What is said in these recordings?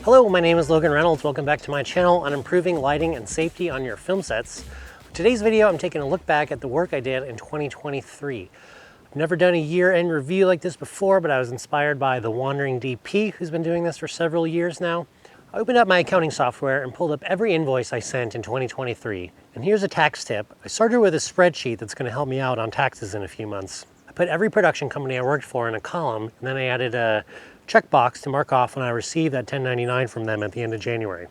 Hello, my name is Logan Reynolds. Welcome back to my channel on improving lighting and safety on your film sets. For today's video, I'm taking a look back at the work I did in 2023. I've never done a year-end review like this before, but I was inspired by the Wandering DP, who's been doing this for several years now. I opened up my accounting software and pulled up every invoice I sent in 2023. And here's a tax tip. I started with a spreadsheet that's going to help me out on taxes in a few months. I put every production company I worked for in a column, and then I added a checkbox to mark off when I received that 1099 from them at the end of January.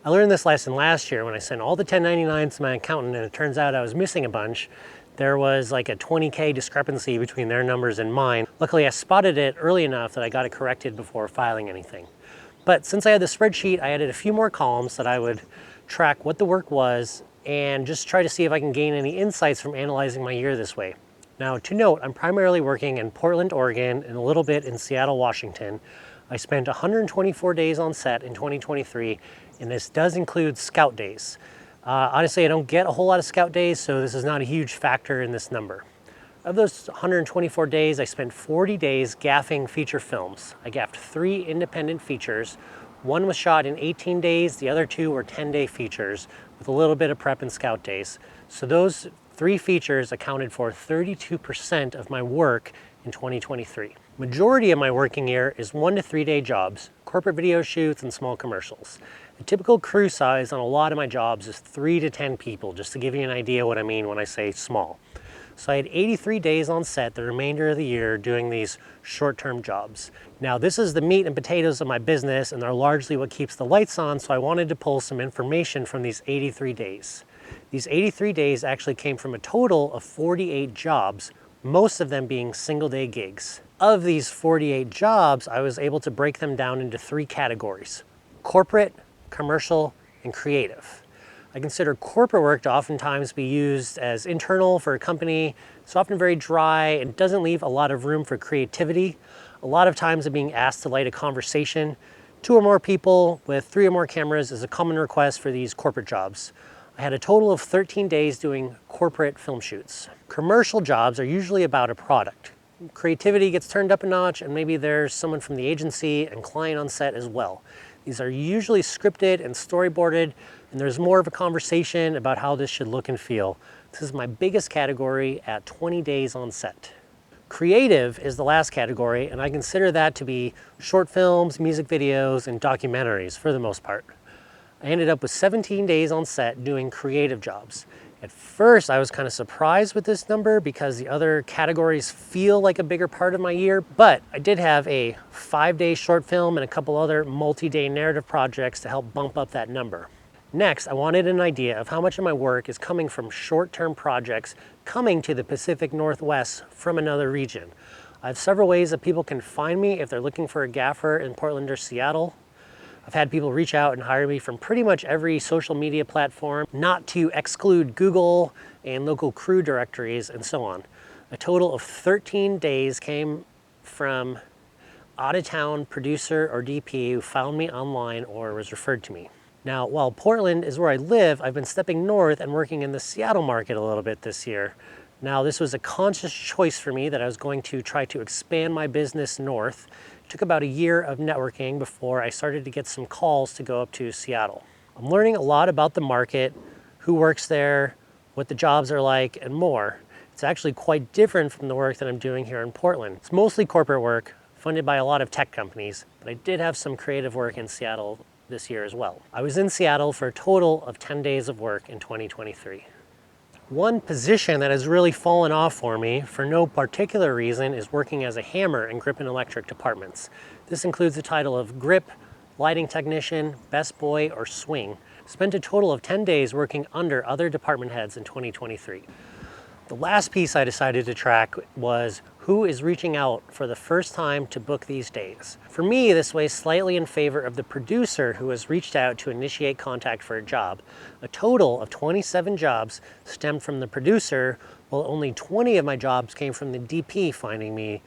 I learned this lesson last year when I sent all the 1099s to my accountant, and it turns out I was missing a bunch. There was like a 20K discrepancy between their numbers and mine. Luckily, I spotted it early enough that I got it corrected before filing anything. But since I had the spreadsheet, I added a few more columns that I would track what the work was and just try to see if I can gain any insights from analyzing my year this way. Now, to note, I'm primarily working in Portland, Oregon, and a little bit in Seattle, Washington. I spent 124 days on set in 2023, and this does include scout days. Honestly, I don't get a whole lot of scout days, so this is not a huge factor in this number. Of those 124 days, I spent 40 days gaffing feature films. I gaffed 3 independent features. One was shot in 18 days, the other 2 were 10-day features with a little bit of prep and scout days. So those 3 features accounted for 32% of my work in 2023. Majority of my working year is 1 to 3 day jobs, corporate video shoots and small commercials. The typical crew size on a lot of my jobs is 3 to 10 people, just to give you an idea what I mean when I say small. So I had 83 days on set the remainder of the year doing these short-term jobs. Now this is the meat and potatoes of my business, and they're largely what keeps the lights on, so I wanted to pull some information from these 83 days. These 83 days actually came from a total of 48 jobs, most of them being single-day gigs. Of these 48 jobs, I was able to break them down into 3 categories: corporate, commercial, and creative. I consider corporate work to oftentimes be used as internal for a company. It's often very dry and doesn't leave a lot of room for creativity. A lot of times I'm being asked to light a conversation. 2 or more people with 3 or more cameras is a common request for these corporate jobs. I had a total of 13 days doing corporate film shoots. Commercial jobs are usually about a product. Creativity gets turned up a notch, and maybe there's someone from the agency and client on set as well. These are usually scripted and storyboarded, and there's more of a conversation about how this should look and feel. This is my biggest category at 20 days on set. Creative is the last category, and I consider that to be short films, music videos, and documentaries for the most part. I ended up with 17 days on set doing creative jobs. At first, I was kind of surprised with this number because the other categories feel like a bigger part of my year, but I did have a 5-day short film and a couple other multi-day narrative projects to help bump up that number. Next, I wanted an idea of how much of my work is coming from short-term projects coming to the Pacific Northwest from another region. I have several ways that people can find me if they're looking for a gaffer in Portland or Seattle. I've had people reach out and hire me from pretty much every social media platform, not to exclude Google and local crew directories and so on. A total of 13 days came from out-of-town producer or DP who found me online or was referred to me. Now, while Portland is where I live, I've been stepping north and working in the Seattle market a little bit this year. Now, this was a conscious choice for me that I was going to try to expand my business north. It took about a year of networking before I started to get some calls to go up to Seattle. I'm learning a lot about the market, who works there, what the jobs are like, and more. It's actually quite different from the work that I'm doing here in Portland. It's mostly corporate work, funded by a lot of tech companies, but I did have some creative work in Seattle this year as well. I was in Seattle for a total of 10 days of work in 2023. One position that has really fallen off for me for no particular reason is working as a hammer in grip and electric departments. This includes the title of grip, lighting technician, best boy, or swing. Spent a total of 10 days working under other department heads in 2023. The last piece I decided to track was who is reaching out for the first time to book these days. For me, this weighs slightly in favor of the producer who has reached out to initiate contact for a job. A total of 27 jobs stemmed from the producer, while only 20 of my jobs came from the DP finding me.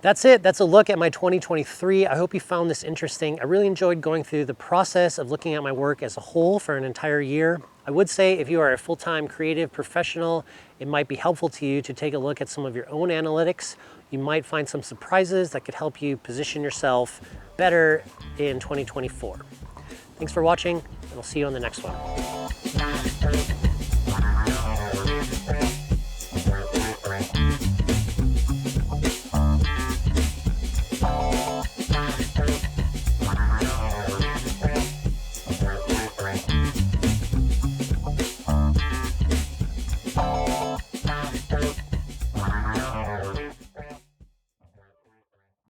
That's it. That's a look at my 2023. I hope you found this interesting. I really enjoyed going through the process of looking at my work as a whole for an entire year. I would say if you are a full-time creative professional, it might be helpful to you to take a look at some of your own analytics. You might find some surprises that could help you position yourself better in 2024. Thanks for watching, and I'll see you on the next one.